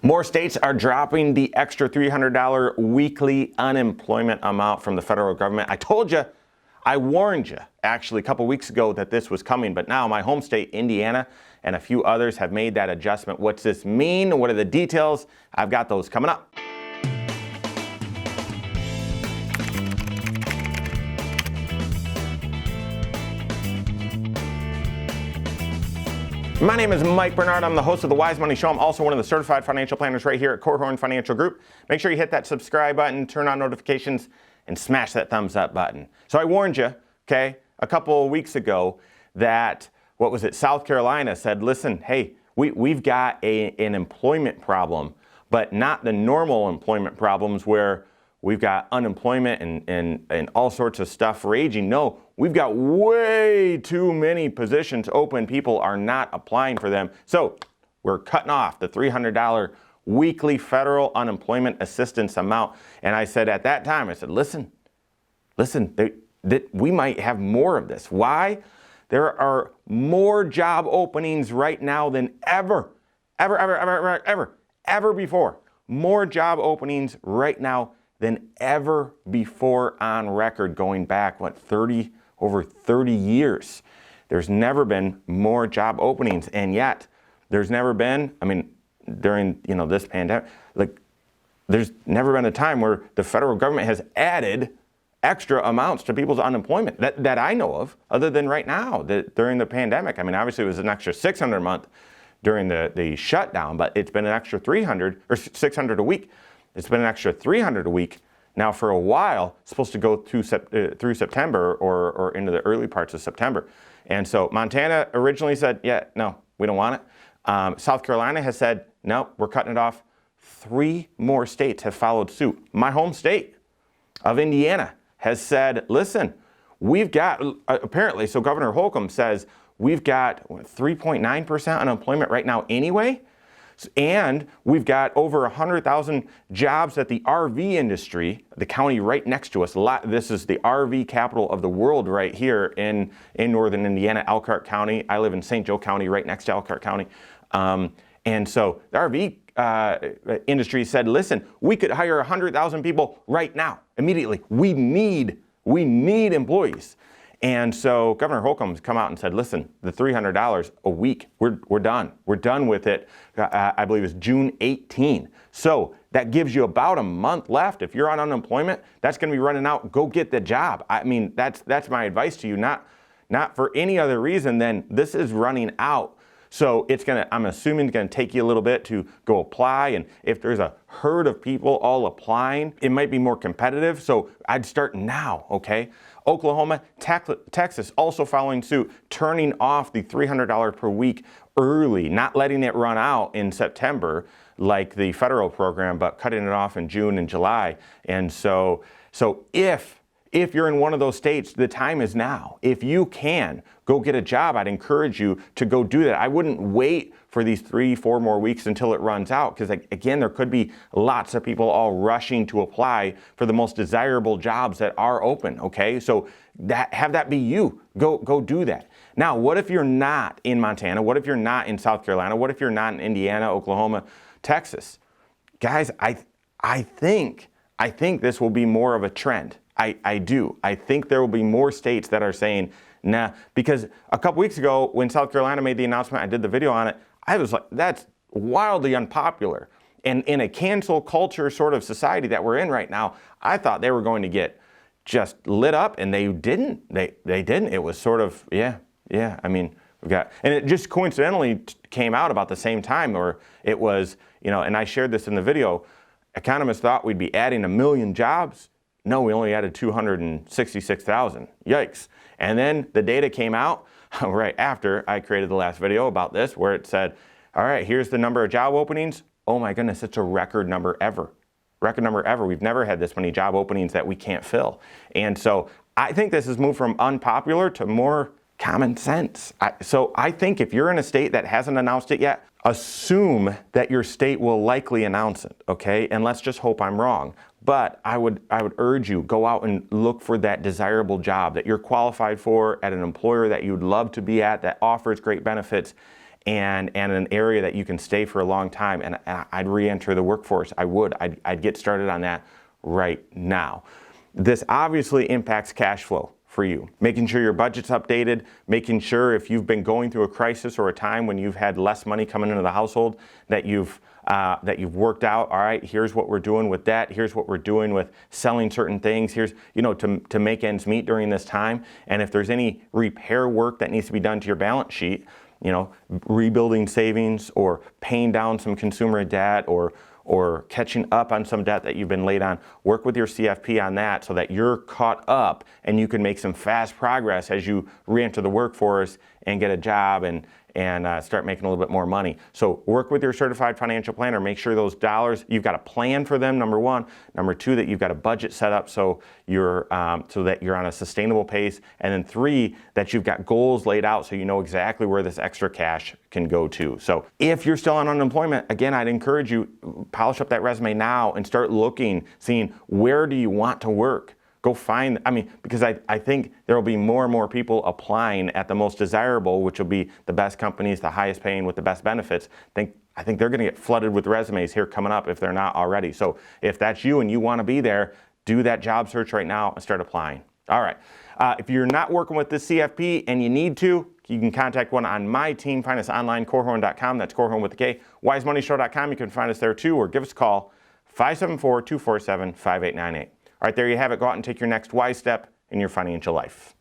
More states are dropping the extra $300 weekly unemployment amount from the federal government. I told you, I warned you actually a couple weeks ago that this was coming, but now my home state, Indiana, and a few others have made that adjustment. What's this mean? What are the details? I've got those coming up. My name is Mike Bernard. I'm the host of the Wise Money Show. I'm also one of the certified financial planners right here at Corhorn Financial Group. Make sure you hit that subscribe button, turn on notifications, and smash that thumbs up button. So I warned you, okay, a couple of weeks ago that, South Carolina said, listen, hey, we've got an employment problem, but not the normal employment problems where we've got unemployment and all sorts of stuff raging. No, we've got way too many positions open. People are not applying for them. So we're cutting off the $300 weekly federal unemployment assistance amount. And I said at that time, I said, listen, we might have more of this. Why? There are more job openings right now than ever before. More job openings right now than ever before on record, going back, over 30 years. There's never been more job openings, and yet there's never been, during this pandemic, there's never been a time where the federal government has added extra amounts to people's unemployment that I know of, other than right now, during the pandemic. Obviously it was an extra $600 a month during the shutdown, but it's been an extra $300 or $600 a week. It's been an extra $300 a week now for a while. It's supposed to go through September or into the early parts of September. And so Montana originally said, yeah, no, we don't want it. South Carolina has said, no, we're cutting it off. 3 more states have followed suit. My home state of Indiana has said, listen, we've got, apparently, so Governor Holcomb says, we've got 3.9% unemployment right now anyway. And we've got over 100,000 jobs at the RV industry, the county right next to us. This is the RV capital of the world right here in northern Indiana, Elkhart County. I live in St. Joe County, right next to Elkhart County. And so the RV industry said, listen, we could hire 100,000 people right now, immediately. We need employees. And so Governor Holcomb's come out and said, listen, the $300 a week, we're done. We're done with it. I believe it's June 18. So that gives you about a month left. If you're on unemployment, that's going to be running out. Go get the job. That's my advice to you, not for any other reason than this is running out. So I'm assuming it's going to take you a little bit to go apply. And if there's a herd of people all applying, it might be more competitive. So I'd start now, okay? Oklahoma, Texas also following suit, turning off the $300 per week early, not letting it run out in September like the federal program, but cutting it off in June and July. And so if you're in one of those states, the time is now. If you can go get a job, I'd encourage you to go do that. I wouldn't wait for these 3-4 more weeks until it runs out, because again, there could be lots of people all rushing to apply for the most desirable jobs that are open, okay? So have that be you. Go do that. Now, what if you're not in Montana? What if you're not in South Carolina? What if you're not in Indiana, Oklahoma, Texas? Guys, I think this will be more of a trend. I do. I think there will be more states that are saying, nah, because a couple weeks ago when South Carolina made the announcement, I did the video on it, I was like, that's wildly unpopular. And in a cancel culture sort of society that we're in right now, I thought they were going to get just lit up, and they didn't. They didn't. It was sort of, yeah. And it just coincidentally came out about the same time, or it was, and I shared this in the video, economists thought we'd be adding 1 million jobs. No, we only added 266,000. Yikes. And then the data came out right after I created the last video about this, where it said, all right, here's the number of job openings. Oh my goodness, it's a record number ever. Record number ever. We've never had this many job openings that we can't fill. And so I think this has moved from unpopular to more common sense. So I think if you're in a state that hasn't announced it yet, assume that your state will likely announce it, okay? And let's just hope I'm wrong. But I would urge you, go out and look for that desirable job that you're qualified for at an employer that you'd love to be at, that offers great benefits, and an area that you can stay for a long time, and I'd re-enter the workforce. I'd get started on that right now. This obviously impacts cash flow for you. Making sure your budget's updated, making sure if you've been going through a crisis or a time when you've had less money coming into the household, that you've worked out, all right, here's what we're doing with debt, here's what we're doing with selling certain things, here's, to make ends meet during this time. And if there's any repair work that needs to be done to your balance sheet, rebuilding savings or paying down some consumer debt or catching up on some debt that you've been late on, work with your CFP on that so that you're caught up and you can make some fast progress as you re-enter the workforce and get a job and start making a little bit more money. So work with your certified financial planner. Make sure those dollars, you've got a plan for them, number one. Number two, that you've got a budget set up so that you're on a sustainable pace. And then three, that you've got goals laid out so you know exactly where this extra cash can go to. So if you're still on unemployment, again, I'd encourage you, polish up that resume now and start looking, seeing where do you want to work. Go find, because I think there will be more and more people applying at the most desirable, which will be the best companies, the highest paying with the best benefits. I think they're going to get flooded with resumes here coming up if they're not already. So if that's you and you want to be there, do that job search right now and start applying. All right. If you're not working with this CFP and you need to, you can contact one on my team. Find us online, Korhorn.com. That's Korhorn with a K. WiseMoneyShow.com. You can find us there too, or give us a call, 574-247-5898. All right, there you have it. Go out and take your next wise step in your financial life.